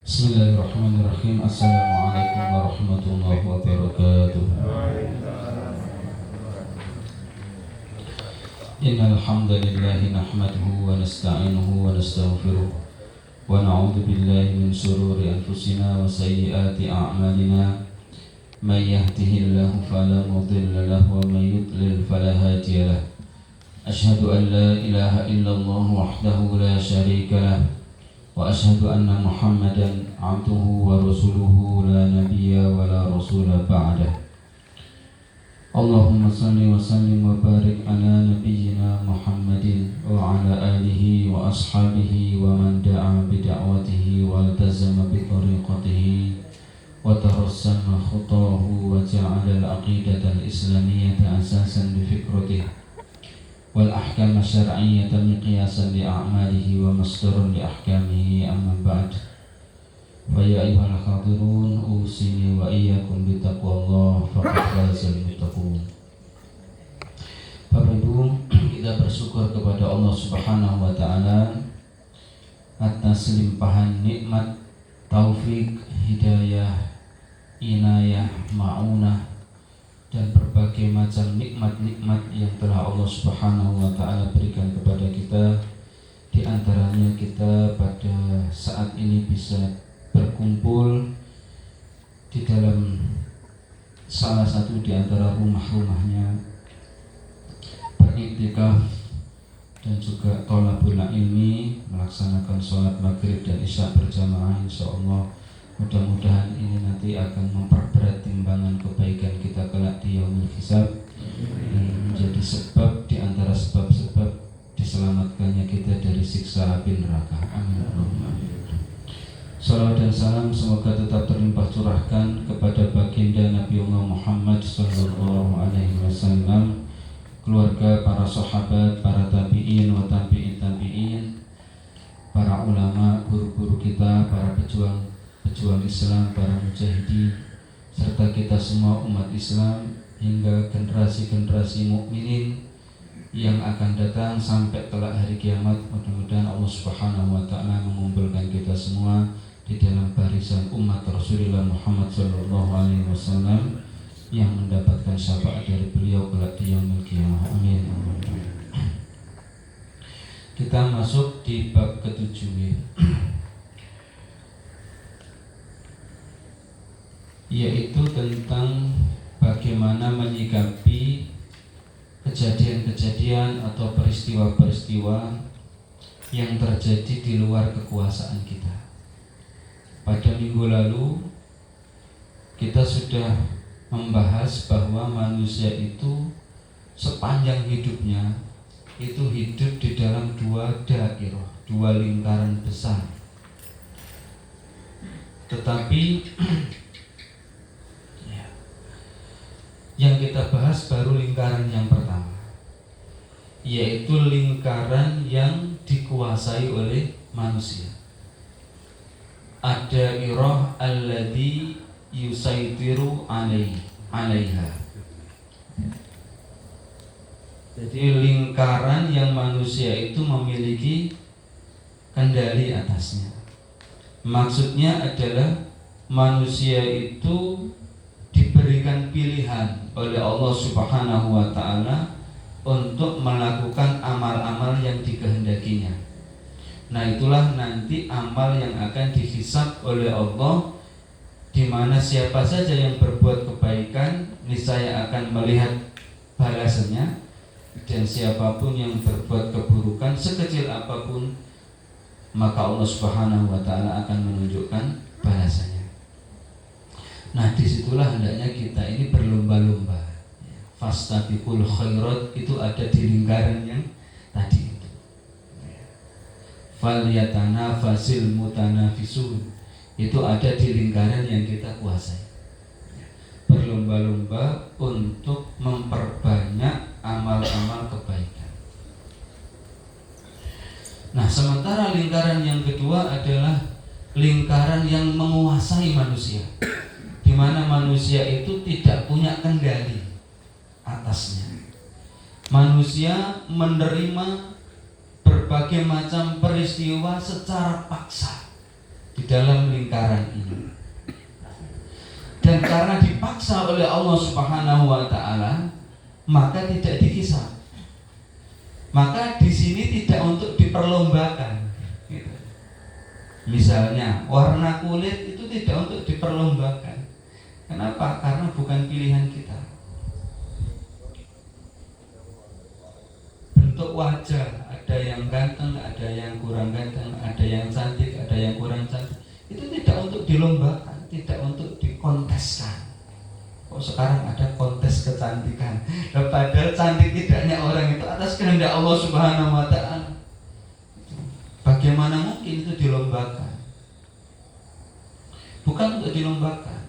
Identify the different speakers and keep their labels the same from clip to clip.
Speaker 1: Bismillahirrahmanirrahim. Assalamualaikum warahmatullahi wabarakatuh. Innal hamdalillah nahmaduhu wa nasta'inuhu wa nastaghfiruh wa na'udzu billahi min shururi anfusina wa sayyiati a'malina. May yahdihillahu fala mudilla lahu wa may yudlil fala hadiya lahu. Asyhadu an la ilaha illallah wahdahu la syarika lahu wa asyhadu anna Muhammadan abduhu wa rasuluhu la nabiyya wa la rasula ba'dah. Allahumma salli wa sallim wa barik ala nabiyyina Muhammadin wa ala alihi wa ashabihi wa man da'a bi da'watihi wa iltazama bi tariqatihi wa tarassama khutahu wa ja'ala al-aqidata al-islamiyyata asasan li fikratihi wal ahkam syar'iyyah miqyasan li a'malihi wa masdarun li ahkamihi, amma ba'd. Fa ya ayyuhal hadirun usini wa iyyakum bi taqwallah faqad fazal muttaqun. Bapak Ibu, kita bersyukur kepada Allah Subhanahu wa taala atas limpahan nikmat, taufik, hidayah, inayah, ma'unah dan berbagai macam nikmat-nikmat yang telah Allah Subhanahu wa taala berikan kepada kita. Di antaranya kita pada saat ini bisa berkumpul di dalam salah satu di antara rumah-rumahnya, beriktikaf dan juga thalabul ilmi, melaksanakan sholat maghrib dan isya berjamaah. Insyaallah mudah-mudahan ini nanti akan memperberat timbangan kebaikan kita kelak di yaumul hisab, menjadi sebab di antara sebab-sebab diselamatkannya kita dari siksa api neraka. Amin. Salawat dan salam semoga tetap terlimpah curahkan kepada baginda Nabi Muhammad sallallahu alaihi wasallam, keluarga, para sahabat, para tabi'in wa tabi'in tabi'in, para ulama, guru-guru kita, para pejuang Islam, para mujahidin, serta kita semua umat Islam hingga generasi-generasi mukminin yang akan datang sampai kelak hari kiamat. Mudah-mudahan Allah Subhanahu wa taala mengumpulkan kita semua di dalam barisan umat Rasulullah Muhammad sallallahu alaihi wasallam yang mendapatkan syafaat dari beliau kelak di yaumul qiyamah. Amin. Kita masuk di bab ke-7 ya. Yaitu tentang bagaimana menyikapi kejadian-kejadian atau peristiwa-peristiwa yang terjadi di luar kekuasaan kita. Pada minggu lalu kita sudah membahas bahwa manusia itu sepanjang hidupnya itu hidup di dalam dua dairah, dua lingkaran besar. Tetapi yang kita bahas baru lingkaran yang pertama, yaitu lingkaran yang dikuasai oleh manusia. Ada irah alladhi yusaitiru alaiha. Jadi lingkaran yang manusia itu memiliki kendali atasnya. Maksudnya adalah manusia itu diberikan pilihan oleh Allah Subhanahu wa taala untuk melakukan amal-amal yang dikehendakinya. Nah, itulah nanti amal yang akan dihisab oleh Allah, di mana siapa saja yang berbuat kebaikan niscaya akan melihat balasannya, dan siapapun yang berbuat keburukan sekecil apapun maka Allah Subhanahu wa taala akan menunjukkan balasannya. Nah, disitulah hendaknya kita ini berlomba-lomba. Fastabiqul khairat itu ada di lingkaran yang tadi itu. Falyatanafasil mutanafisun itu ada di lingkaran yang kita kuasai. Berlomba-lomba untuk memperbanyak amal-amal kebaikan. Nah, sementara lingkaran yang kedua adalah lingkaran yang menguasai manusia, di mana manusia itu tidak punya kendali atasnya. Manusia menerima berbagai macam peristiwa secara paksa, di dalam lingkaran ini. Dan karena dipaksa oleh Allah Subhanahu wa taala, maka tidak dihisab. Maka di sini tidak untuk diperlombakan. Gitu. Misalnya warna kulit itu tidak untuk diperlombakan. Kenapa? Karena bukan pilihan kita. Bentuk wajah, ada yang ganteng, ada yang kurang ganteng, ada yang cantik, ada yang kurang cantik. Itu tidak untuk dilombakan, tidak untuk dikonteskan. Kok sekarang ada kontes kecantikan? Nah, padahal cantik tidaknya orang itu atas kehendak Allah Subhanahu wa taala. Bagaimana mungkin itu dilombakan? Bukan untuk dilombakan.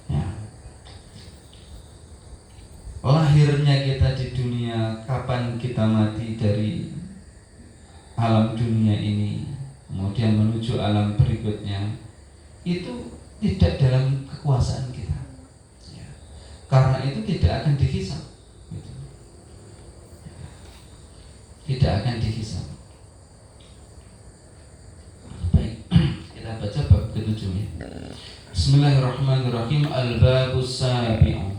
Speaker 1: Ya. Lahirnya kita di dunia, kapan kita mati dari alam dunia ini, kemudian menuju alam berikutnya, itu tidak dalam kekuasaan kita. Ya. Karena itu tidak akan dihisab. Gitu. Tidak akan dihisab. Baik, kita baca bab ke-7 ya. Bismillahirrahmanirrahim. Al-babus sabi'u.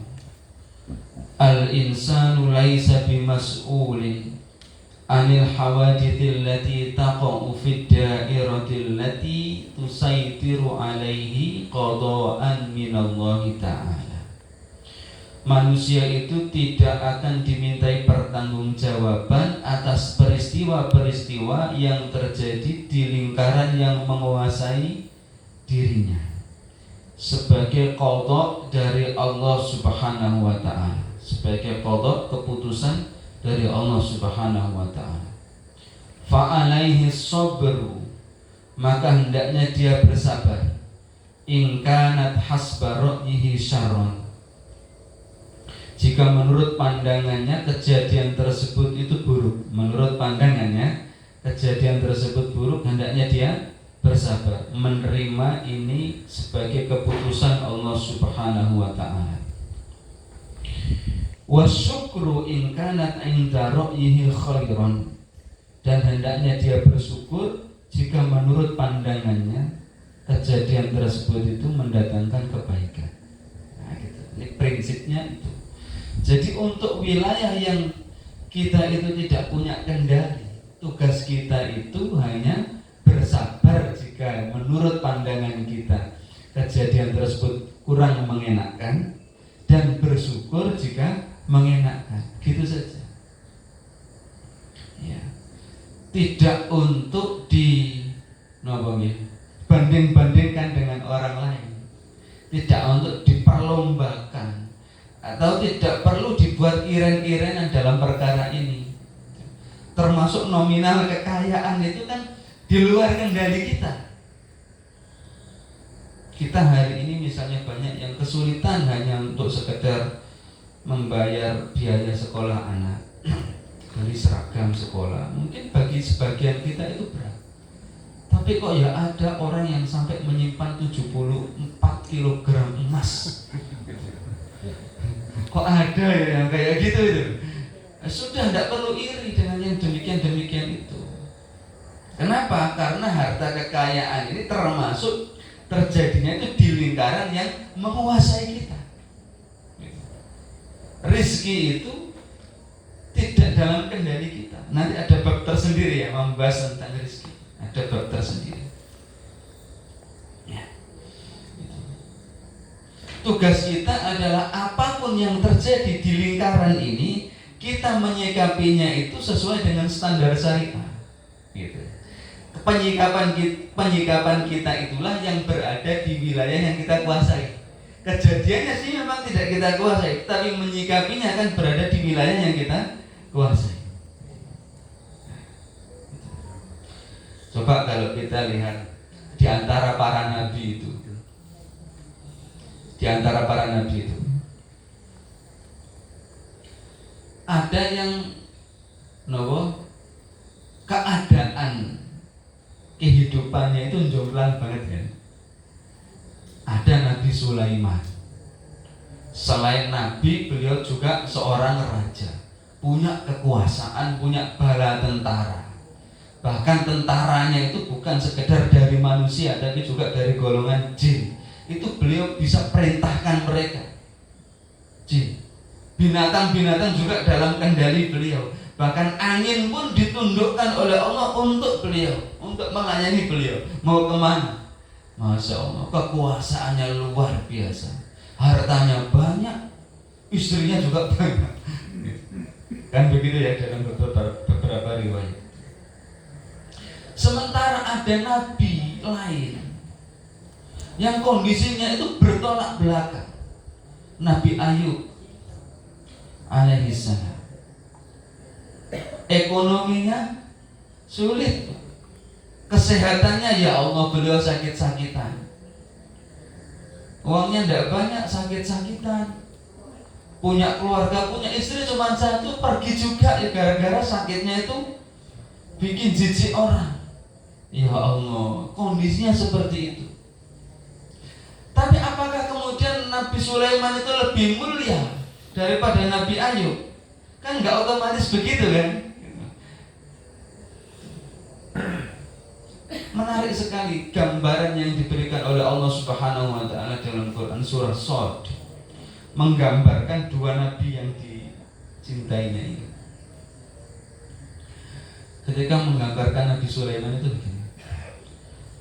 Speaker 1: Al-insanu laisa bimas'ulin anil hawadithil lati taqa'u fid da'iratil lati tusaitiru alaihi qada'an minallahi ta'ala. Manusia itu tidak akan dimintai pertanggungjawaban atas peristiwa-peristiwa yang terjadi di lingkaran yang menguasai dirinya sebagai qada' dari Allah Subhanahu wa ta'ala, sebagai qada' keputusan dari Allah Subhanahu wa ta'ala. Fa'alaihi sabru, maka hendaknya dia bersabar. In kanat hasba ra'yihi syarron, jika menurut pandangannya kejadian tersebut itu buruk. Menurut pandangannya kejadian tersebut buruk, hendaknya dia bersabar, menerima ini sebagai keputusan Allah Subhanahu wa ta'ala. Wasyukru in kanat inda ra'yihi khairan, dan hendaknya dia bersyukur jika menurut pandangannya kejadian tersebut itu mendatangkan kebaikan. Nah, gitu. Ini prinsipnya itu. Jadi untuk wilayah yang kita itu tidak punya kendali, tugas kita itu hanya bersabar jika menurut pandangan kita kejadian tersebut kurang mengenakan, dan bersyukur jika mengenakan, gitu saja. Ya. Tidak untuk banding-bandingkan dengan orang lain, tidak untuk diperlombakan, atau tidak perlu dibuat iren-irenan dalam perkara ini. Termasuk nominal kekayaan itu kan di luar kendali kita. Kita hari ini misalnya banyak yang kesulitan hanya untuk sekedar membayar biaya sekolah anak, beli seragam sekolah. Mungkin bagi sebagian kita itu berat. Tapi kok ya ada orang yang sampai menyimpan 74 kg emas. Kok ada ya yang kayak gitu itu? Sudah tidak perlu iri dengan yang demikian-demikian itu. Kenapa? Karena harta kekayaan ini termasuk terjadinya itu di lingkaran yang menguasai kita. Rizki itu tidak dalam kendali kita. Nanti ada bab tersendiri ya membahas tentang rizki. Ada bab tersendiri. Ya. Tugas kita adalah apapun yang terjadi di lingkaran ini, kita menyikapinya itu sesuai dengan standar syariah. Gitu. Penyikapan kita itulah yang berada di wilayah yang kita kuasai. Kejadiannya sih memang tidak kita kuasai, tapi menyikapinya kan berada di wilayah yang kita kuasai. Coba kalau kita lihat di antara para nabi itu, ada yang keadaan kehidupannya itu jomplang banget kan. Ada Nabi Sulaiman. Selain nabi, beliau juga seorang raja, punya kekuasaan, punya bala tentara. Bahkan tentaranya itu bukan sekedar dari manusia, tapi juga dari golongan jin. Itu beliau bisa perintahkan mereka, jin. Binatang-binatang juga dalam kendali beliau. Bahkan angin pun ditundukkan oleh Allah untuk beliau, untuk melayani beliau. Mau kemana? Masya Allah, kekuasaannya luar biasa. Hartanya banyak, istrinya juga banyak. Kan begitu ya dalam beberapa riwayat. Sementara ada nabi lain yang kondisinya itu bertolak belakang. Nabi Ayub alaihissalam, ekonominya sulit, kesehatannya ya Allah beliau sakit-sakitan, uangnya tidak banyak, sakit-sakitan, punya keluarga, punya istri cuma satu, pergi juga ya gara-gara sakitnya itu bikin jijik orang. Ya Allah, kondisinya seperti itu. Tapi apakah kemudian Nabi Sulaiman itu lebih mulia daripada Nabi Ayub? Kan nggak otomatis begitu kan? Menarik sekali gambaran yang diberikan oleh Allah Subhanahu wa taala dalam Quran surah Shad, menggambarkan dua nabi yang dicintainya ini. Ketika menggambarkan Nabi Sulaiman itu begini.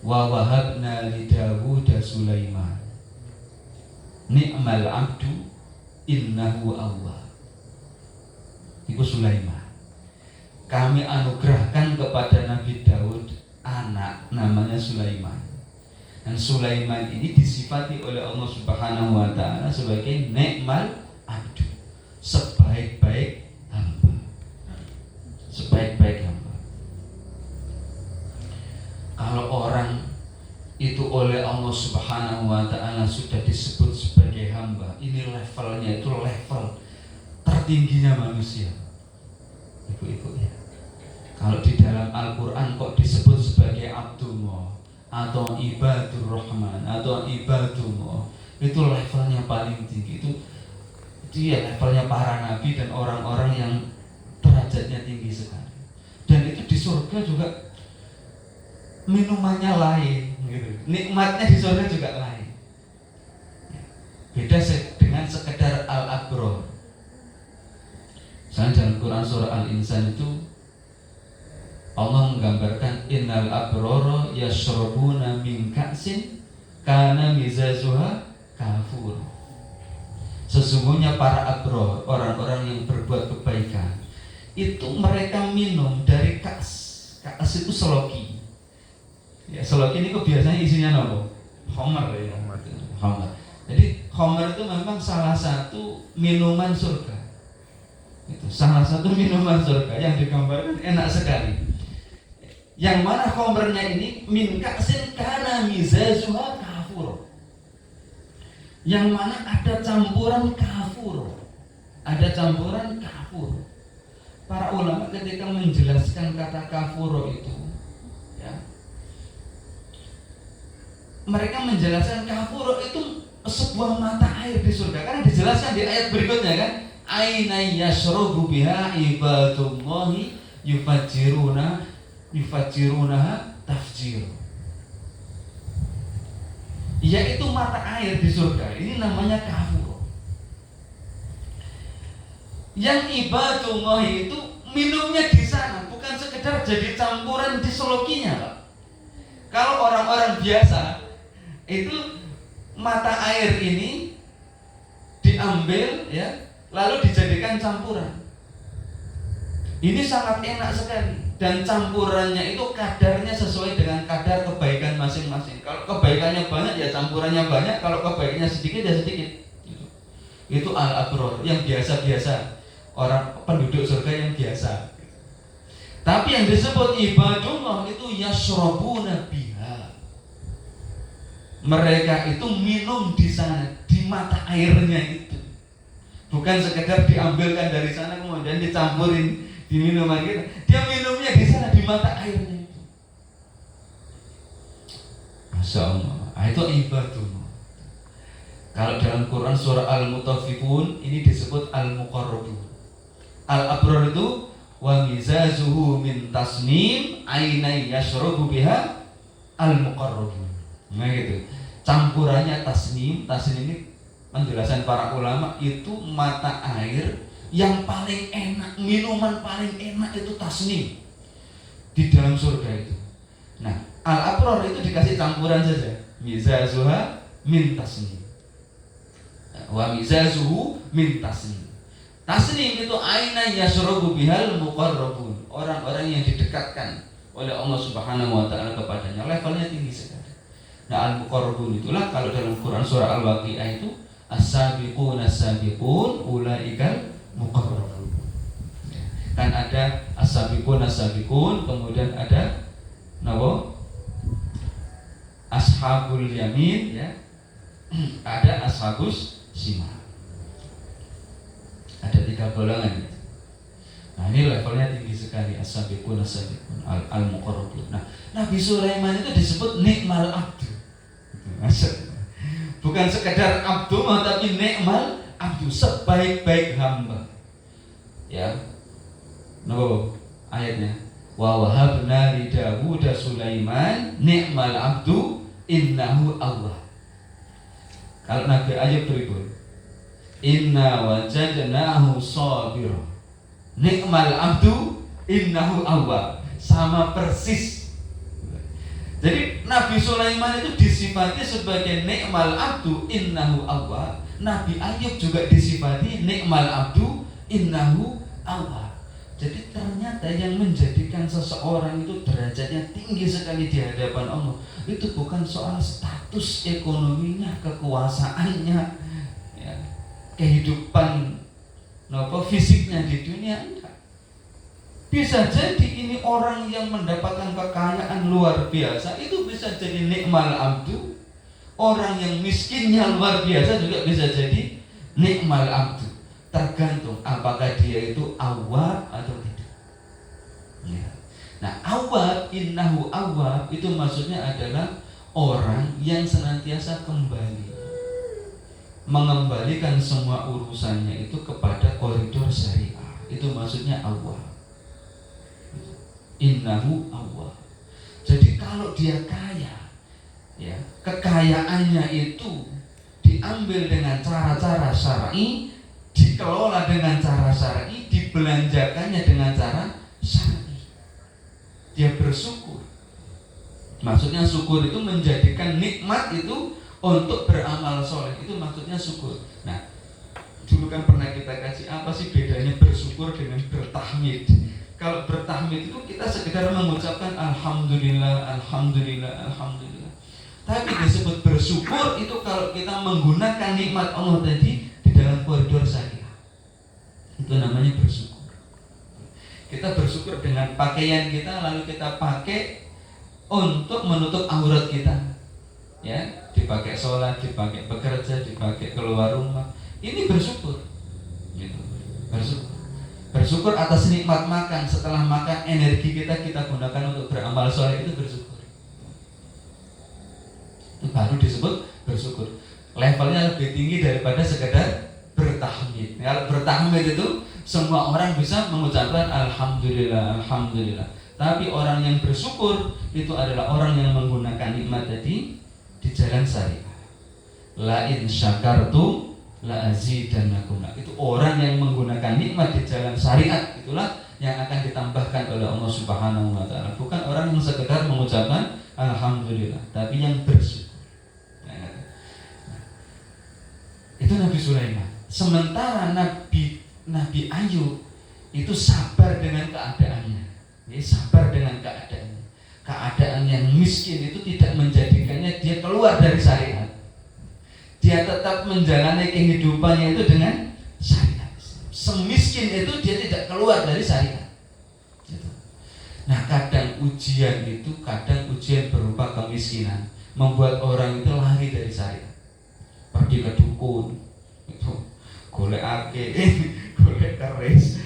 Speaker 1: Wa wahabna li Dawud Sulaiman ni'mal abdu innahu awwab. Itu Sulaiman. Kami anugerahkan kepada Nabi Daud anak namanya Sulaiman. Dan Sulaiman ini disifati oleh Allah Subhanahu wa taala sebagai ni'mal abdu, sebaik-baik hamba. Sebaik-baik hamba. Kalau orang itu oleh Allah Subhanahu wa taala sudah disebut sebagai hamba, ini levelnya itu level tertingginya manusia. Ibu-ibu ya. Kalau di dalam Al-Qur'an kok disebut sebagai Abdullah atau Ibadur Rahman atau Ibadullah, itu levelnya paling tinggi. Itu dia levelnya para nabi dan orang-orang yang derajatnya tinggi sekali. Dan itu di surga juga minumannya lain gitu. Nikmatnya di surga juga lain. Beda dengan sekedar al-abrar. Misalnya dalam Quran surah Al-Insan itu Allah menggambarkan innal abrara yashrabuna min ka'sin kana mizazuha kafur. Sesungguhnya para abrar, orang-orang yang berbuat kebaikan, itu mereka minum dari kas. Kas itu seloki. Ya, seloki ini kok biasanya isinya apa? Khamar ya. Khamar. Jadi khamar itu memang salah satu minuman surga. Itu salah satu minuman surga yang digambarkan enak sekali. Yang mana khamrnya ini min ka'sin kana mizazuha kafur. Yang mana ada campuran kafur. Ada campuran kafur. Para ulama ketika menjelaskan kata kafur itu, ya, mereka menjelaskan kafur itu sebuah mata air di surga. Karena dijelaskan di ayat berikutnya kan, aina yashrabu biha ibadullahi yufajjirunaha tafjir. Yaitu mata air di surga. Ini namanya kafur. Yang ibadullah itu minumnya di sana, bukan sekedar jadi campuran di selokinya, Pak. Kalau orang-orang biasa itu mata air ini diambil ya, lalu dijadikan campuran. Ini sangat enak sekali dan campurannya itu kadarnya sesuai dengan kadar kebaikan masing-masing. Kalau kebaikannya banyak ya campurannya banyak, kalau kebaikannya sedikit ya sedikit. Itu al-abrar yang biasa-biasa, orang penduduk surga yang biasa. Tapi yang disebut ibadullah itu yashrabuna biha. Mereka itu minum di sana, di mata airnya itu. Bukan sekedar diambilkan dari sana kemudian dicampurin diminum lagi. Dia minumnya di sana, di mata airnya itu. Masya Allah. Itu ibadullah. Kalau dalam Quran surah Al-Mutaffifun ini disebut Al-Muqarrabun. Al-Abrar itu Wa mizazuhu min tasnim ainai yashrabu biha al-muqarrabun. Nah gitu. Campurannya tasnim ini penjelasan para ulama itu mata air yang paling enak, minuman paling enak itu tasnim di dalam surga itu. Nah, al-abrar itu dikasih campuran saja. Mizazuha min tasnim. Wa mizazuhu min tasnim. Tasnim itu aina yasrabu bihal muqarrabun. Orang-orang yang didekatkan oleh Allah Subhanahu wa taala kepadanya, levelnya tinggi sekali. Nah, al-muqarrabun itulah kalau dalam Quran surah Al-Waqiah itu as-sabiqun as-sabiqun ulaikal muqarrabun. Kan ada as-sabiqun as-sabiqun, kemudian ada ashabul yamin ya. Ada ashabus shimal. Ada 3 golongan. Nah, ini levelnya tinggi sekali, as-sabiqun as-sabiqun al-muqarrabun. Nah, Nabi Sulaiman itu disebut nikmal abdu. Bukan sekedar abdu, tapi nikmal abdu, sebaik-baik hamba. Ya. Ayatnya. Wa wahabna li Dawud Sulaiman nikmal abdu innahu awwab. Kalau Nabi Ayub berikut. Inna wajadnahu sabira. Nikmal abdu innahu awwab. Sama persis. Jadi Nabi Sulaiman itu disifati sebagai nikmal abdu innahu awwab. Nabi Ayub juga disifati nikmal abdu innahu awwab. Jadi ternyata yang menjadikan seseorang itu derajatnya tinggi sekali di hadapan Allah itu bukan soal status ekonominya, kekuasaannya, ya, kehidupan fisiknya di dunia, enggak. Bisa jadi ini orang yang mendapatkan kekayaan luar biasa itu bisa jadi nikmal abdu. Orang yang miskinnya luar biasa juga bisa jadi nikmal abdu. Tergantung apakah dia itu awwab atau tidak. Ya. Nah, awwab, innahu awwab itu maksudnya adalah orang yang senantiasa kembali, mengembalikan semua urusannya itu kepada koridor syariah. Itu maksudnya awwab. Innahu awwab. Jadi kalau dia kaya, ya, kekayaannya itu diambil dengan cara-cara syar'i, dikelola dengan cara syar'i, dibelanjakannya dengan cara syar'i. Dia bersyukur. Maksudnya syukur itu menjadikan nikmat itu untuk beramal soleh. Itu maksudnya syukur. Nah, dulu kan pernah kita kasih apa sih bedanya bersyukur dengan bertahmid. Kalau bertahmid itu kita sekedar mengucapkan alhamdulillah, alhamdulillah, alhamdulillah. Tapi disebut bersyukur itu kalau kita menggunakan nikmat Allah tadi di dalam koridor syariah. Itu namanya bersyukur. Kita bersyukur dengan pakaian kita, lalu kita pakai untuk menutup aurat kita. Ya, dipakai sholat, dipakai bekerja, dipakai keluar rumah. Ini bersyukur. Gitu. Bersyukur. Bersyukur atas nikmat makan. Setelah makan, energi kita gunakan untuk beramal soleh, itu bersyukur. Itu baru disebut bersyukur. Levelnya lebih tinggi daripada sekedar bertahmid. Kalau bertahmid itu semua orang bisa mengucapkan alhamdulillah, alhamdulillah. Tapi orang yang bersyukur itu adalah orang yang menggunakan nikmat tadi di jalan syariah. La in syakartum la azidannakum. Itu orang yang menggunakan nikmat di jalan syariat, itulah yang akan ditambahkan oleh Allah Subhanahu wa taala. Bukan orang yang sekedar mengucapkan alhamdulillah, tapi yang bersyukur. Itu Nabi Sulaiman. Sementara Nabi Ayub itu sabar dengan keadaannya. Ya, sabar dengan keadaannya. Keadaan yang miskin itu tidak menjadikannya dia keluar dari syariat. Dia tetap menjalani kehidupannya itu dengan syariat. Semiskin itu dia tidak keluar dari syariat. Gitu. Nah, kadang ujian itu, kadang ujian berupa kemiskinan membuat orang itu lari dari syariat. Pergi ke dukun, itu golek ake, golek keris,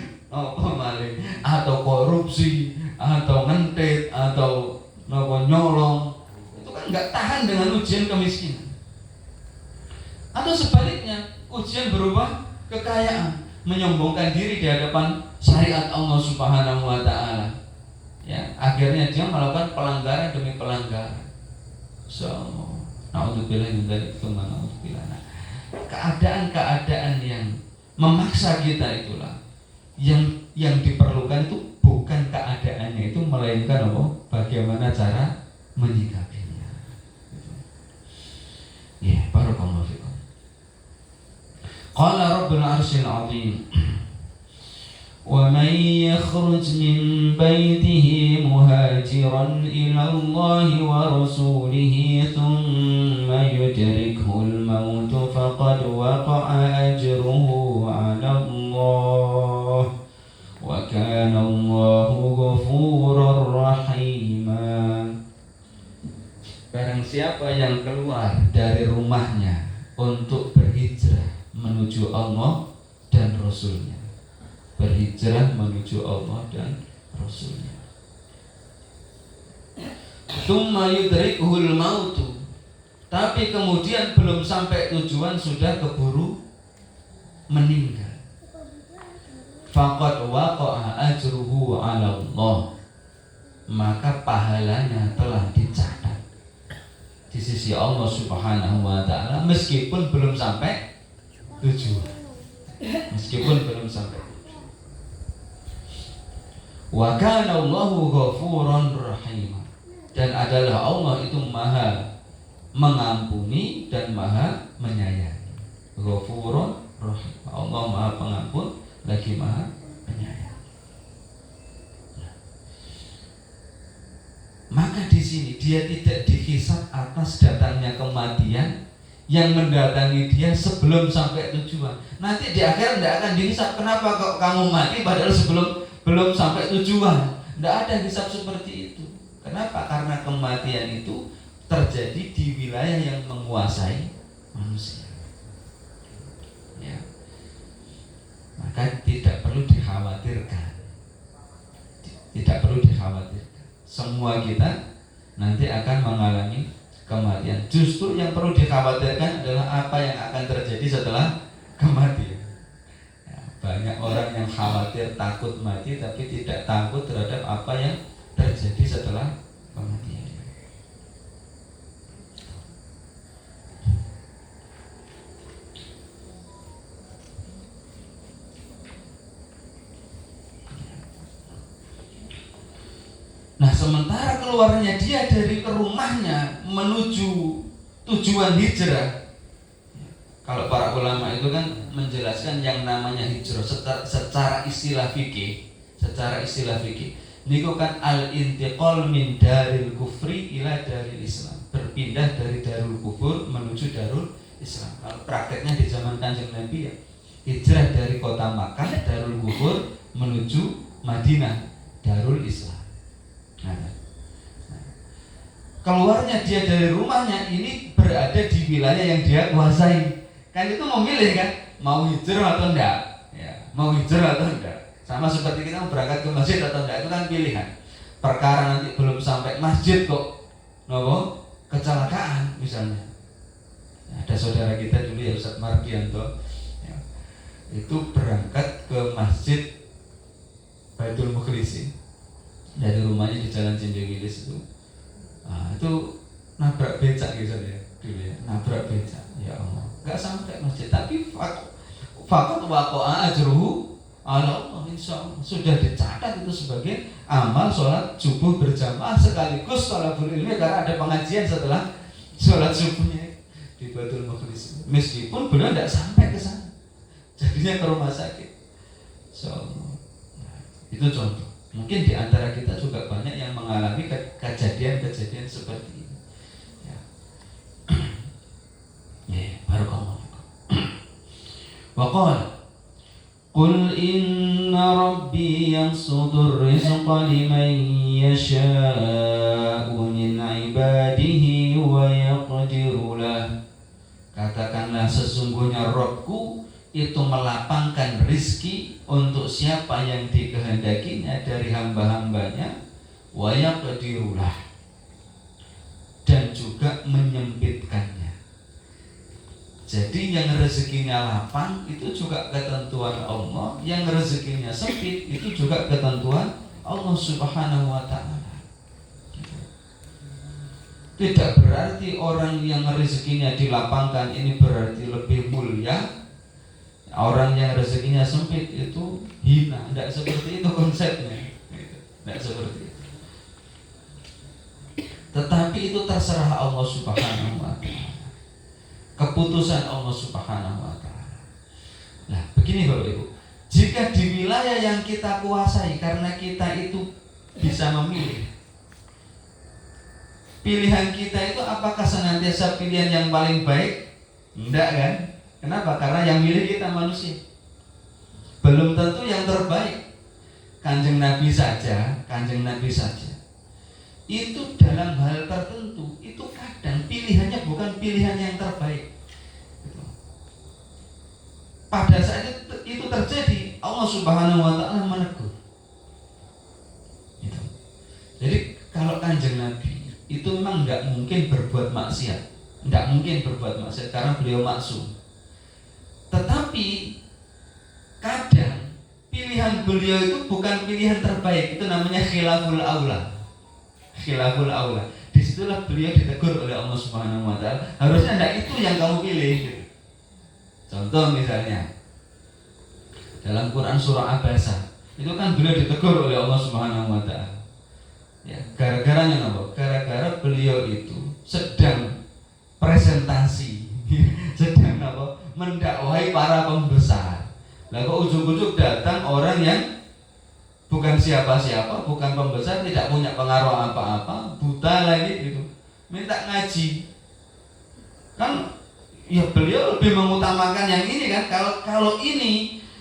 Speaker 1: atau korupsi, atau ngentit, atau nyolong, itu kan nggak tahan dengan ujian kemiskinan. Atau sebaliknya, ujian berupa kekayaan, menyombongkan diri di hadapan syariat Allah Subhanahu wa taala. Ya, akhirnya dia melakukan pelanggaran demi pelanggaran. So, naudzubillah min dzalik, tsumma naudzubillah. Keadaan-keadaan yang memaksa kita itulah yang diperlukan, itu bukan keadaannya itu, melainkan apa? Bagaimana cara menyikapinya. Ya, barakallahu fikum. Qala rabbul arsyil azim, wa man yakhruj min baytihi muhajiran ila Allah wa rasulih thumma yudrikhu al-maut faqad waqa'a ajruhu 'ala Allah wa kana Allahu ghafurar rahima. Barang siapa yang keluar dari rumahnya untuk berhijrah menuju Allah dan Rasulnya, berhijrah menuju Allah dan Rasulnya, tsumma yudrikuhul mautu, tapi kemudian belum sampai tujuan sudah keburu meninggal, faqad waqa'a ajruhu 'ala Allah, maka pahalanya telah dicatat di sisi Allah Subhanahu wa taala, meskipun belum sampai tujuan. Meskipun belum sampai tujuan. Wa kana Allahu ghafuran rahim. Dan adalah Allah itu Maha mengampuni dan Maha menyayangi. Ghafurun rahim. Allah Maha Pengampun lagi Maha Penyayang. Maka di sini dia tidak dihisab atas datangnya kematian yang mendatangi dia sebelum sampai tujuan. Nanti di akhirat tidak akan dihisab, kenapa kok kamu mati padahal belum sampai tujuan. Tidak ada hisab seperti itu. Kenapa? Karena kematian itu terjadi di wilayah yang menguasai manusia. Ya. Maka tidak perlu dikhawatirkan. Tidak perlu dikhawatirkan. Semua kita nanti akan mengalami kematian. Justru yang perlu dikhawatirkan adalah apa yang akan terjadi setelah kematian. Ya, banyak orang yang khawatir, takut mati, tapi tidak takut terhadap apa yang terjadi setelah kematian. Nah, sementara keluarnya dia dari rumahnya menuju tujuan hijrah, kalau para ulama itu kan menjelaskan yang namanya hijrah secara istilah fikih, niku kan al-intiqal min daril kufri ila daril Islam, berpindah dari darul kufur menuju darul Islam. Kalau prakteknya di zaman Kanjeng Nabi ya, hijrah dari kota Makkah darul kufur menuju Madinah darul Islam. Nah, keluarnya dia dari rumahnya ini berada di wilayah yang dia kuasai. Kan itu memilih kan, mau hijrah atau enggak? Ya, mau hijrah atau enggak? Sama seperti kita berangkat ke masjid atau enggak, itu kan pilihan. Perkara nanti belum sampai masjid kok kecelakaan misalnya. Ada saudara kita dulu ya, Ustaz Mardianto, ya, itu berangkat ke masjid Baitul Mukhlisin dari rumahnya di Jalan Cindewilis itu. Nah, itu nabrak becak gitu ya dulu ya, nabrak becak. Ya Allah, nggak sampai masjid, tapi fakat waqa'a ajruhu 'ala Allah, insyaallah sudah dicatat itu sebagai amal sholat subuh berjamaah sekaligus thalabul ilmi, karena ada pengajian setelah sholat subuhnya di Baitul Mukhlis. Meskipun beliau tidak sampai ke sana, jadinya ke rumah sakit. Nah, itu contoh. Mungkin di antara kita juga banyak yang mengalami kejadian-kejadian seperti ini. Ya. Ya, barakallahu fikum. Wa qala qul inna rabbi yabsutur rizqa liman yasha'u min ibadihi wa yaqdiru lah. Katakanlah, sesungguhnya Rabbku itu melapangkan rizki untuk siapa yang dikehendakinya dari hamba-hambanya, wa yaqdirulah, dan juga menyempitkannya. Jadi yang rezekinya lapang itu juga ketentuan Allah, yang rezekinya sempit itu juga ketentuan Allah Subhanahu wa ta'ala. Tidak berarti orang yang rezekinya dilapangkan ini berarti lebih mulia. Orang yang rezekinya sempit itu hina. Tidak seperti itu konsepnya. Tidak seperti itu. Tetapi itu terserah Allah Subhanahu wa ta'ala. Keputusan Allah Subhanahu wa ta'ala. Nah, begini Bapak Ibu. Jika di wilayah yang kita kuasai, karena kita itu bisa memilih, pilihan kita itu apakah senantiasa pilihan yang paling baik? Enggak kan? Kenapa? Karena yang milih kita manusia. Belum tentu yang terbaik. Kanjeng Nabi saja itu dalam hal tertentu itu kadang pilihannya bukan pilihan yang terbaik. Pada saat itu terjadi, Allah Subhanahu wa ta'ala menegur. Jadi kalau Kanjeng Nabi itu memang nggak mungkin berbuat maksiat, karena beliau maksum. Tetapi kadang pilihan beliau itu bukan pilihan terbaik, itu namanya khilaful aula. Disitulah beliau ditegur oleh Allah Subhanahu wa ta'ala. Harusnya tidak itu yang kamu pilih. Contoh misalnya dalam Quran surah Abasa, itu kan beliau ditegur oleh Allah Subhanahu wa ta'ala. Ya, gara-garanya apa? Gara-gara beliau itu sedang presentasi, sedang apa? Mendakwai para pembesar. Lah kok ujung-ujung datang orang yang bukan siapa-siapa, bukan pembesar, tidak punya pengaruh apa-apa, buta lagi gitu, minta ngaji. Kan ya beliau lebih mengutamakan yang ini kan.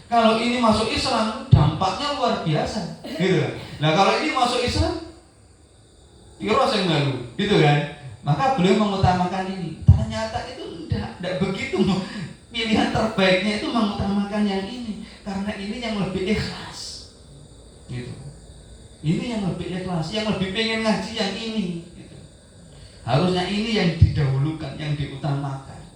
Speaker 1: Kalau ini masuk Islam dampaknya luar biasa gitu kan. Nah kalau ini masuk Islam kira sing melu gitu kan. Maka beliau mengutamakan ini. Ternyata itu tidak begitu. Pilihan terbaiknya itu mengutamakan yang ini karena ini yang lebih ikhlas. Gitu. Ini yang lebih ikhlas, yang lebih pengen ngaji yang ini gitu. Harusnya ini yang didahulukan, yang diutamakan.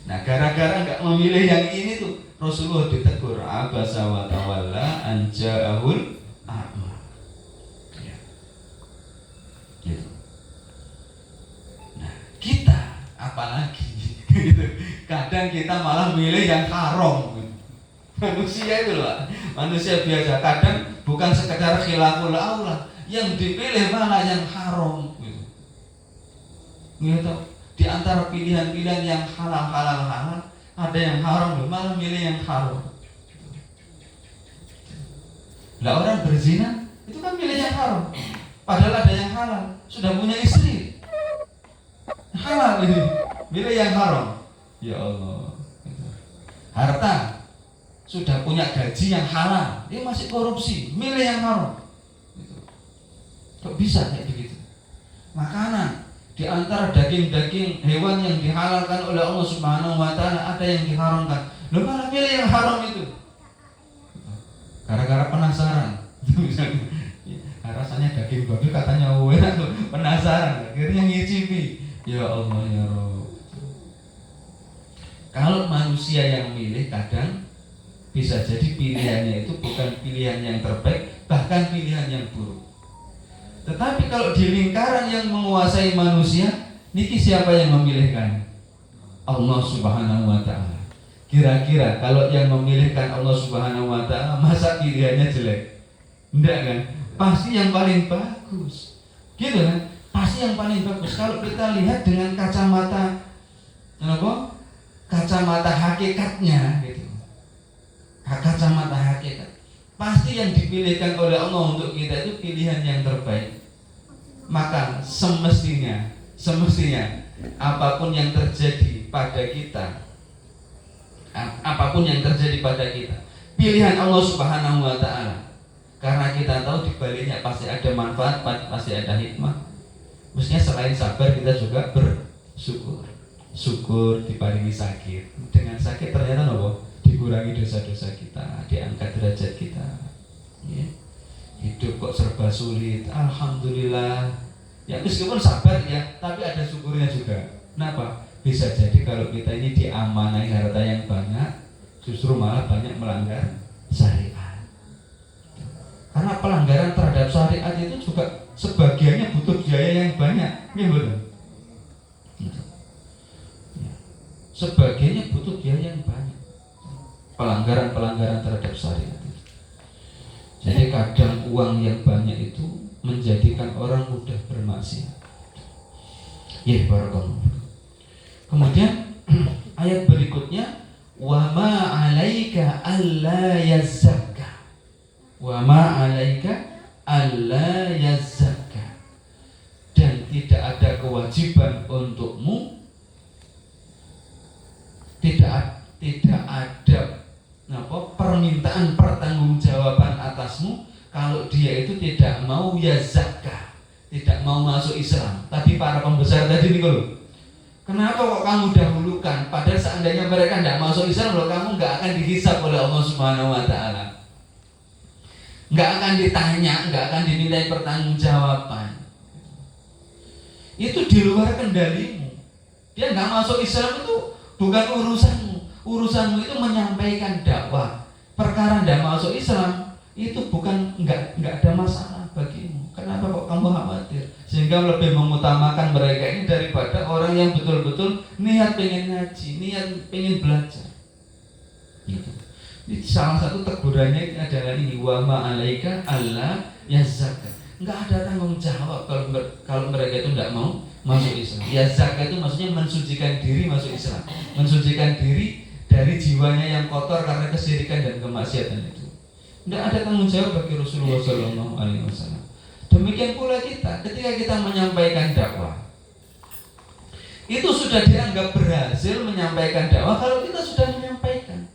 Speaker 1: Nah gara-gara nggak memilih yang ini tuh Rasulullah ditegur abasa wa tawalla an ja'ahul a'ma. Ya. Gitu. Nah kita apalagi gitu. Kadang kita malah milih yang haram gitu. Manusia itu loh, manusia biasa kadang bukan sekedar khilaful aula, yang dipilih malah yang haram gitu. Gitu. Di antara pilihan-pilihan yang halal, ada yang haram, malah milih yang haram. Lah orang berzina itu kan milih yang haram, padahal ada yang halal, sudah punya istri, halal ini, milih yang haram. Ya Allah. Harta sudah punya gaji yang halal, dia masih korupsi, milih yang haram. Kok bisa kayak begitu? Makanan di antara daging-daging hewan yang dihalalkan oleh Allah Subhanahu wa ta'ala ada yang diharamkan. Lu malah milih yang haram itu. Gara-gara penasaran. Rasanya daging babi katanya enak tuh, penasaran, akhirnya ngicipi. Ya Allah ya Rabb. Kalau manusia yang milih kadang bisa jadi pilihannya itu bukan pilihan yang terbaik, bahkan pilihan yang buruk. Tetapi kalau di lingkaran yang menguasai manusia, niki siapa yang memilihkan? Allah Subhanahu wa ta'ala. Kira-kira kalau yang memilihkan Allah Subhanahu wa ta'ala, masa pilihannya jelek? Enggak kan? Pasti yang paling bagus. Gitu kan? Pasti yang paling bagus. Kalau kita lihat dengan kacamata apa? Kacamata hakikatnya gitu. Kacamata hakikat. Pasti yang dipilihkan oleh Allah untuk kita itu pilihan yang terbaik. Maka semestinya apapun yang terjadi pada kita, pilihan Allah Subhanahu wa ta'ala. Karena kita tahu di baliknya pasti ada manfaat, pasti ada hikmah. Mestinya selain sabar kita juga bersyukur. Syukur diparingi sakit. Dengan sakit ternyata apa? Dikurangi dosa-dosa kita, diangkat derajat kita. Ya. Hidup kok serba sulit, alhamdulillah. Ya meskipun sabar ya, tapi ada syukurnya juga. Kenapa? bisa jadi kalau kita ini diamanai harta yang banyak, justru malah banyak melanggar syariat. Karena pelanggaran terhadap syariat itu juga sebagiannya butuh biaya yang banyak, ya betul. Sebagiannya butuh biaya yang banyak. Pelanggaran terhadap syariat itu. Jadi kadang uang yang banyak itu menjadikan orang mudah bermaksiat. Ya, barakallahu. Kemudian ayat berikutnya, wa ma 'alaika alla yazakka. Wa ma 'alaika alla yazakka. Dan tidak ada kewajiban untukmu, tidak ada permintaan pertanggungjawaban atasmu kalau dia itu tidak mau yazakka, tidak mau masuk Islam. Tadi para pembesar tadi nih kalau, kenapa kok kamu dahulukan? Padahal seandainya mereka tidak masuk Islam, loh, kamu nggak akan dihisab oleh Allah Subhanahu Wa Taala, nggak akan ditanya, nggak akan dimintai pertanggungjawaban. Itu di luar kendalimu. Dia nggak masuk Islam itu bukan urusanmu. Urusanmu itu menyampaikan dakwah. Perkara tidak masuk Islam itu bukan nggak ada masalah bagimu. Kenapa kok kamu khawatir? Sehingga lebih mengutamakan mereka ini daripada orang yang betul-betul niat pengen ngaji, niat pengen belajar. Gitu. Jadi salah satu tegurannya adalah ini, wa ma 'alaika alla yazakka. Enggak ada tanggung jawab kalau mereka itu tidak mau masuk Islam. Yazakka itu maksudnya mensucikan diri masuk Islam, mensucikan diri dari jiwanya yang kotor karena kesyirikan dan kemaksiatan itu. Tidak ada tanggung jawab bagi Rasulullah SAW. Demikian pula kita, ketika kita menyampaikan dakwah, itu sudah dianggap berhasil menyampaikan dakwah kalau kita sudah menyampaikan.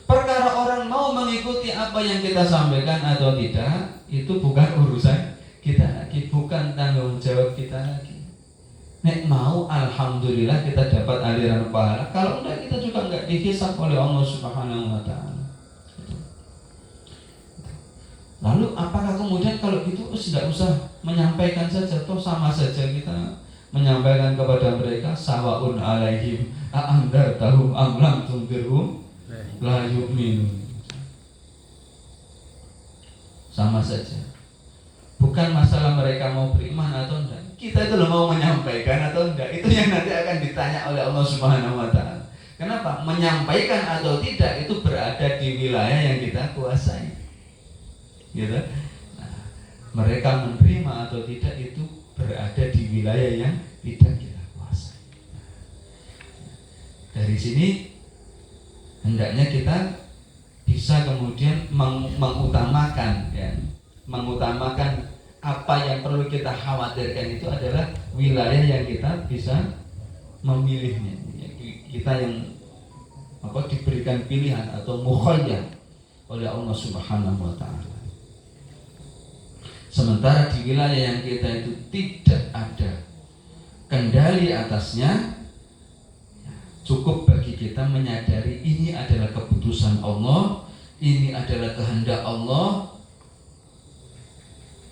Speaker 1: Perkara orang mau mengikuti apa yang kita sampaikan atau tidak, itu bukan urusan kita lagi, bukan tanggung jawab kita lagi. Nek mau, alhamdulillah kita dapat aliran pahala. Kalau enggak, kita juga enggak dihisab oleh Allah Subhanahu Wa Taala. Lalu apakah kemudian kalau gitu tidak usah menyampaikan saja, toh sama saja kita menyampaikan kepada mereka, sawaun alaihim a'andartahum am lam tunzirhum la yu'minun. Sama saja. Bukan masalah mereka mau beriman atau enggak. Kita itu mau menyampaikan atau enggak, itu yang nanti akan ditanya oleh Allah Subhanahu Wa Taala. Kenapa? Menyampaikan atau tidak itu berada di wilayah yang kita kuasai. Gitu. Nah, mereka menerima atau tidak itu berada di wilayah yang tidak kita kuasai. Dari sini hendaknya kita bisa kemudian mengutamakan, ya, mengutamakan apa yang perlu kita khawatirkan itu adalah wilayah yang kita bisa memilihnya. Kita yang diberikan pilihan atau mukhayyar oleh Allah Subhanahu Wa Taala. Sementara di wilayah yang kita itu tidak ada kendali atasnya, cukup bagi kita menyadari ini adalah keputusan Allah, ini adalah kehendak Allah.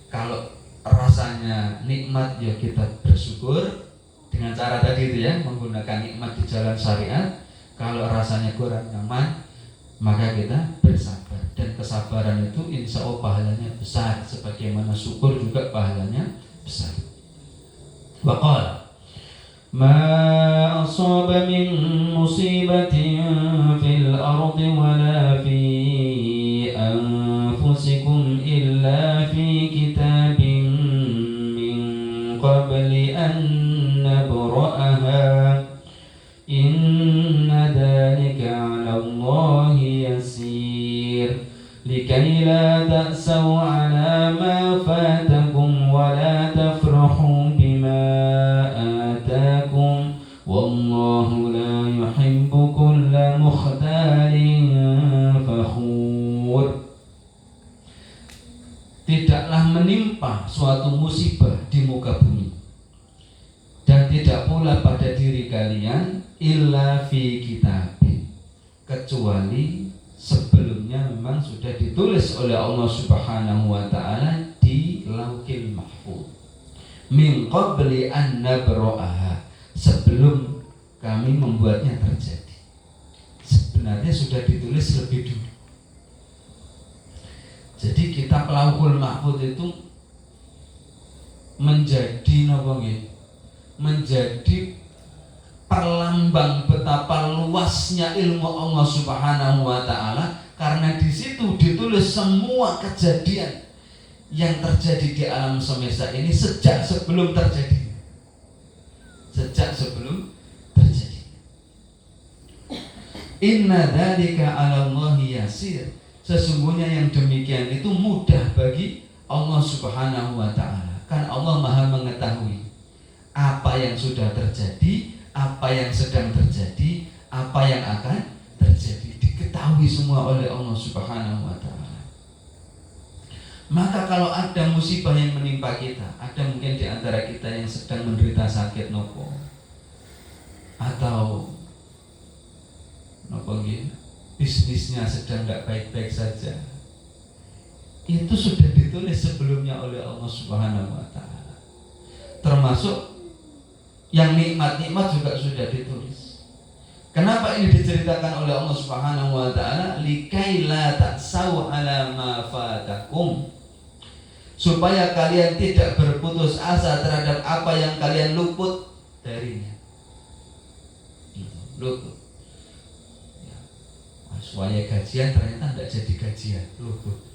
Speaker 1: Kalau rasanya nikmat, ya kita bersyukur dengan cara tadi itu, ya, menggunakan nikmat di jalan syariat. Kalau rasanya kurang nyaman, maka kita bersabar, dan kesabaran itu insya Allah pahalanya besar, sebagaimana syukur juga pahalanya besar. Wa qala ma asaba min musibatin fil ardi wala fi anfusikum illa fi kitabin min qabli an nabra'aha inna dhalika 'ala Allahi yasir likai la ta'saw 'ala ma fatakum wa la tafrahu bima atakum wallahu la yuhibbu kulla mukhtalin fakhur. Tidaklah menimpa suatu musibah di muka bumi, dan tidak pula pada diri kalian illa fi kitabin, kecuali sebelumnya memang sudah ditulis oleh Allah Subhanahu Wa Taala di Lauhil Mahfuz, min qabli an nabra'aha, sebelum sebelum kami membuatnya terjadi. Sebenarnya sudah ditulis lebih dulu. Jadi kitab Lauhul Mahfuz itu menjadi menjadi perlambang betapa luasnya ilmu Allah Subhanahu wa taala, karena di situ ditulis semua kejadian yang terjadi di alam semesta ini sejak sebelum terjadi. Inna dzalika 'ala Allahi yasir. Sesungguhnya yang demikian itu mudah bagi Allah Subhanahu wa taala. Kan Allah Maha mengetahui apa yang sudah terjadi, apa yang sedang terjadi, apa yang akan terjadi, diketahui semua oleh Allah Subhanahu wa taala. Maka kalau ada musibah yang menimpa kita, ada mungkin di antara kita yang sedang menderita sakit nopo, atau bisnisnya sedang tidak baik-baik saja, itu sudah ditulis sebelumnya oleh Allah Subhanahu wa taala. Termasuk yang nikmat-nikmat juga sudah ditulis. Kenapa ini diceritakan oleh Allah Subhanahu wa taala? Likai la ta'sau ala ma fatakum, supaya kalian tidak berputus asa terhadap apa yang kalian luput darinya. Luput. Supaya gajian ternyata tidak jadi gajian, luput.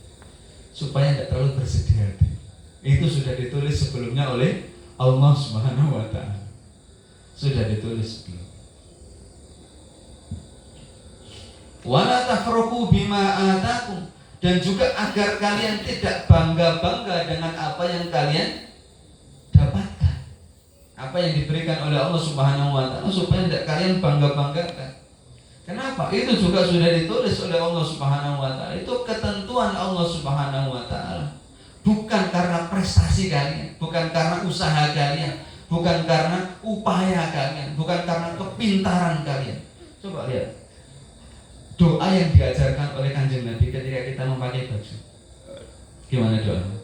Speaker 1: Supaya tidak terlalu bersedih hati. Itu sudah ditulis sebelumnya oleh Allah Subhanahu wa taala. Sudah ditulis sebelum. Wala tafrahu bima atakum, dan juga agar kalian tidak bangga-bangga dengan apa yang kalian dapatkan. Apa yang diberikan oleh Allah Subhanahu wa taala, supaya tidak kalian bangga-banggakan. Kenapa? Itu juga sudah ditulis oleh Allah Subhanahu wa taala. Itu ketentuan Allah Subhanahu wa taala. Bukan karena prestasi kalian, bukan karena usaha kalian, bukan karena upaya kalian, bukan karena kepintaran kalian. Coba lihat doa yang diajarkan oleh Kanjeng Nabi ketika kita memakai baju. Gimana doanya?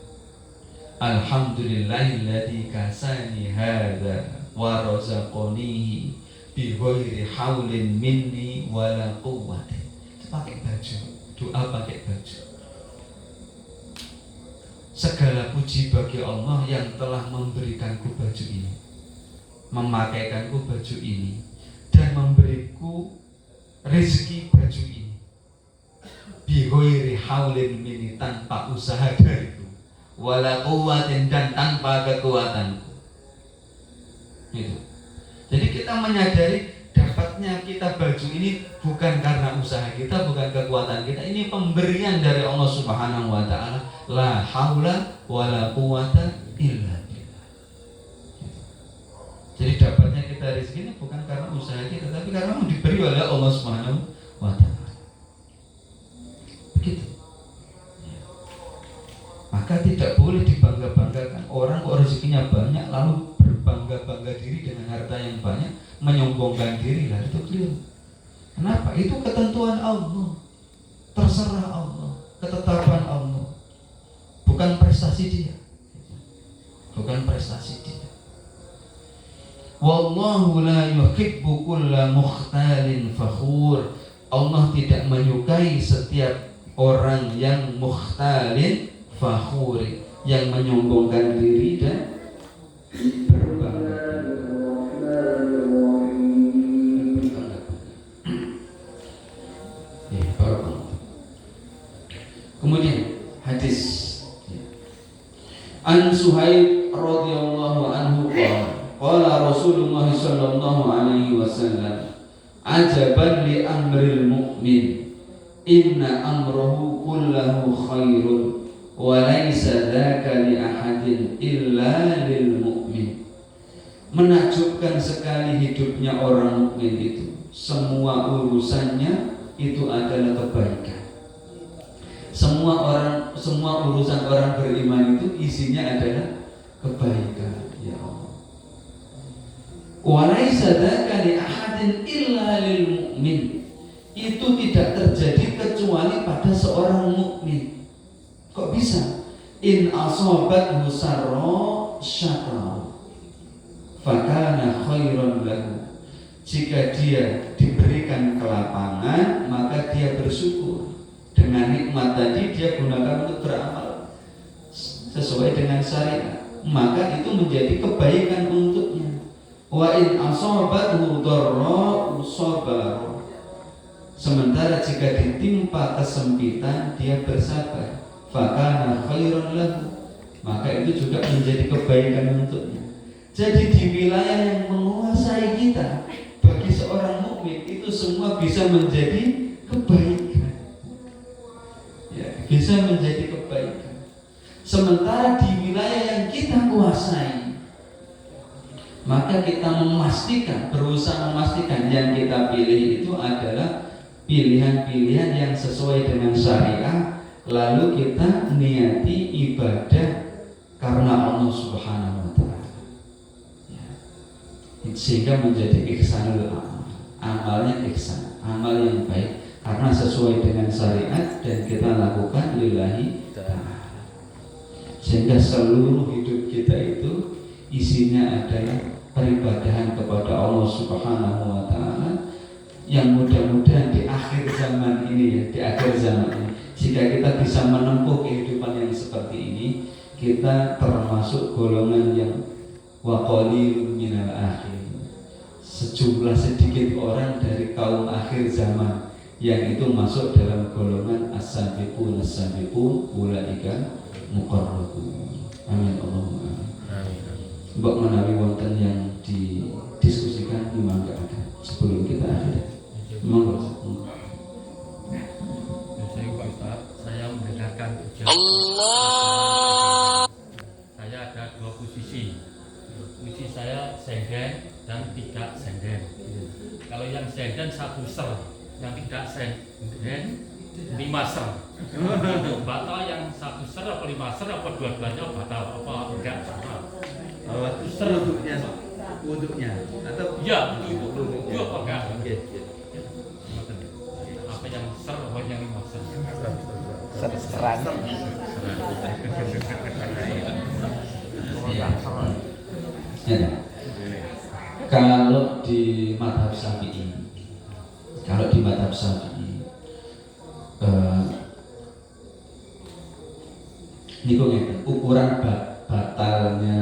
Speaker 1: Alhamdulillahilladzi kasani hadza wa razaqanihi bi ghairi haulin minni wala quwwati. Pakai baju, doa pakai baju. Segala puji bagi Allah yang telah memberikanku baju ini, memakaikanku baju ini, dan memberiku rezeki baju ini. Bi ghairi haulin minni, tanpa usaha dariku, wala quwwatin, dan tanpa kekuatanku. Itu. Jadi kita menyadari dapatnya kita baju ini bukan karena usaha kita, bukan kekuatan kita. Ini pemberian dari Allah Subhanahu wa taala. La haula wala quwata illa billah. Jadi dapatnya kita rezeki ini bukan karena usaha kita, tapi karena diberi oleh Allah Subhanahu wa taala. Begitu. Maka tidak boleh dibangga-banggakan. Orang kok rezekinya banyak lalu berbangga-bangga diri dengan harta yang banyak, menyombongkan diri, lah itu keliru. Kenapa? Itu ketentuan Allah, terserah Allah, ketetapan Allah, bukan prestasi dia, bukan prestasi dia. Wallahu la yuhibbu kulla mukhtalin fakhur. Allah tidak menyukai setiap orang yang mukhtalin fakhur, yang menyombongkan diri dan berbangga. Kemudian hadis An Suhaib radhiyallahu anhu qala Rasulullah sallallahu alaihi wasallam ajaban li amril mu'min inna amrahu kullahu khairun wa laisa dzaka li ahadin illa lil mu'min. Menakjubkan sekali hidupnya orang mukmin itu, semua urusannya itu adalah kebaikan. Semua urusan orang beriman itu isinya adalah kebaikan, ya Allah. Wa laisa dzaka li ahadin illa lil mu'min. Itu tidak terjadi kecuali pada seorang mukmin. Kok bisa? In asobathu sarra syakara fakana khairan lahu. Jika dia diberikan kelapangan, maka dia bersyukur. Dengan nikmat tadi dia gunakan untuk beramal sesuai dengan syariat, maka itu menjadi kebaikan untuknya. Wa in asabathu dharra sabara. Sementara jika ditimpa kesempitan dia bersabar, fakana khairan lahu, maka itu juga menjadi kebaikan untuknya. Jadi di wilayah yang menguasai kita, bagi seorang mukmin itu semua bisa menjadi kebaikan, ya, bisa menjadi kebaikan. Sementara di wilayah yang kita kuasai, maka kita berusaha memastikan yang kita pilih itu adalah pilihan-pilihan yang sesuai dengan syariah, lalu kita niati ibadah karena Allah Subhanahu wa ta'ala, ya. Sehingga menjadi ihsanul amal, amalnya ihsan, amal yang baik karena sesuai dengan syariat dan kita lakukan lillahi ta'ala. Sehingga seluruh hidup kita itu isinya adalah peribadahan kepada Allah Subhanahu wa ta'ala, yang mudah-mudahan di akhir zaman ini, ya, di akhir zaman ini, jika kita bisa menempuh kehidupan yang seperti ini, kita termasuk golongan yang wa qalilun minal akhir, sejumlah sedikit orang dari kaum akhir zaman yang itu masuk dalam golongan as-sabiqun ulaika muqarrabun. Amin Allahumma amin. Mbok menawi wonten yang didiskusikan mangga ada sebelum kita akhiri. Monggo.
Speaker 2: Saya mendengarkan Allah. Saya ada dua posisi. Posisi saya senden dan tidak senden. Kalau yang senden satu ser, yang tidak senden 5 ser. Batal yang satu ser apa 5 ser apa dua-duanya batal apa enggak sama?
Speaker 3: Ser wuduknya atau
Speaker 2: iya wuduk apa enggak? Apa yang ser apa yang 5 ser?
Speaker 3: seran.
Speaker 1: Ya. Kalau di mazhab Syafi'i, niku ngeten, ukuran batalnya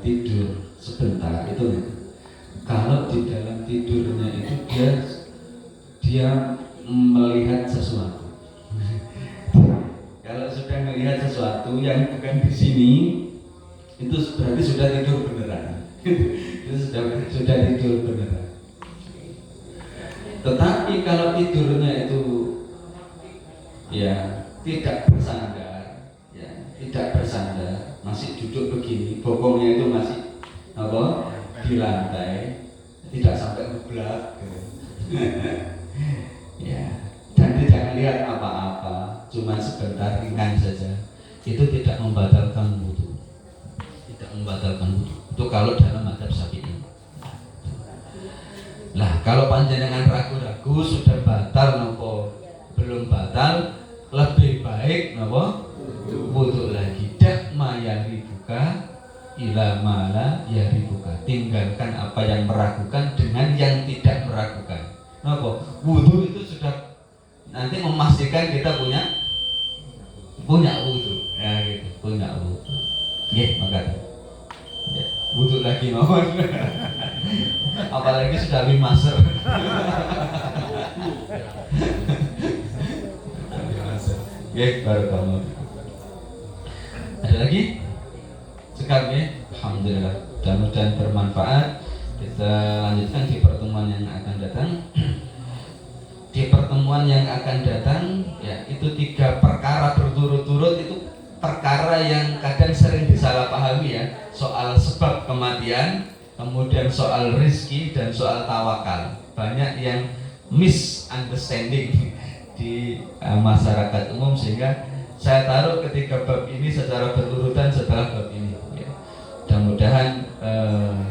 Speaker 1: tidur sebentar itu ngeten. Kalau di dalam tidurnya itu dia melihat sesuatu. Kalau sudah melihat sesuatu yang bukan di sini, itu berarti sudah tidur beneran. Itu sudah tidur beneran. Tetapi kalau tidurnya itu ya tidak bersandar, masih duduk begini, bokongnya itu masih di lantai, tidak sampai ngeblak, ya, dan tidak melihat apa-apa, cuma sebentar ringan saja, itu tidak membatalkan wudu, itu kalau dalam mazhab Syafi'i. Lah kalau panjenengan ragu-ragu sudah batal nopo belum batal, lebih baik nopo wudu lagi. Dak mayari buka ila mala yari buka. Tinggalkan apa yang meragukan dengan yang tidak meragukan. Nopo wudu itu sudah nanti memastikan kita punya wudu, ya gitu, punya wudu. Nggih, makanya. Ya, wudu lagi mohon. Apalagi sudah 5 ser. Nggih, barakallahu. Ada lagi? Sekarang ya, alhamdulillah. Mudah-mudahan bermanfaat. Kita lanjutkan di pertemuan yang akan datang. Di pertemuan yang akan datang, ya, itu 3 perkara berturut-turut, itu perkara yang kadang sering disalahpahami, ya. Soal sebab kematian, kemudian soal rizki dan soal tawakal. Banyak yang misunderstanding di masyarakat umum, sehingga saya taruh ketiga bab ini secara berurutan setelah bab ini, ya. Mudah-mudahan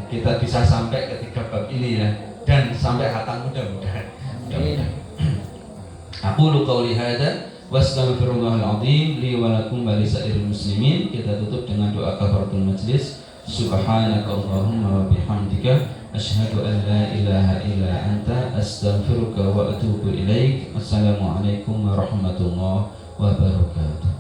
Speaker 1: kita bisa sampai ketiga bab ini, ya, dan sampai khatam mudah-mudahan. Aku qauli hadza wastaghfirullahal azim li wa lakum wa lisairil muslimin. Kita tutup dengan doa kafaratul majlis. Subhanakallahumma wa bihamdika bihamdika asyhadu an la ilaha illa anta astaghfiruka wa atubu ilaik. Assalamualaikum warahmatullahi wabarakatuh.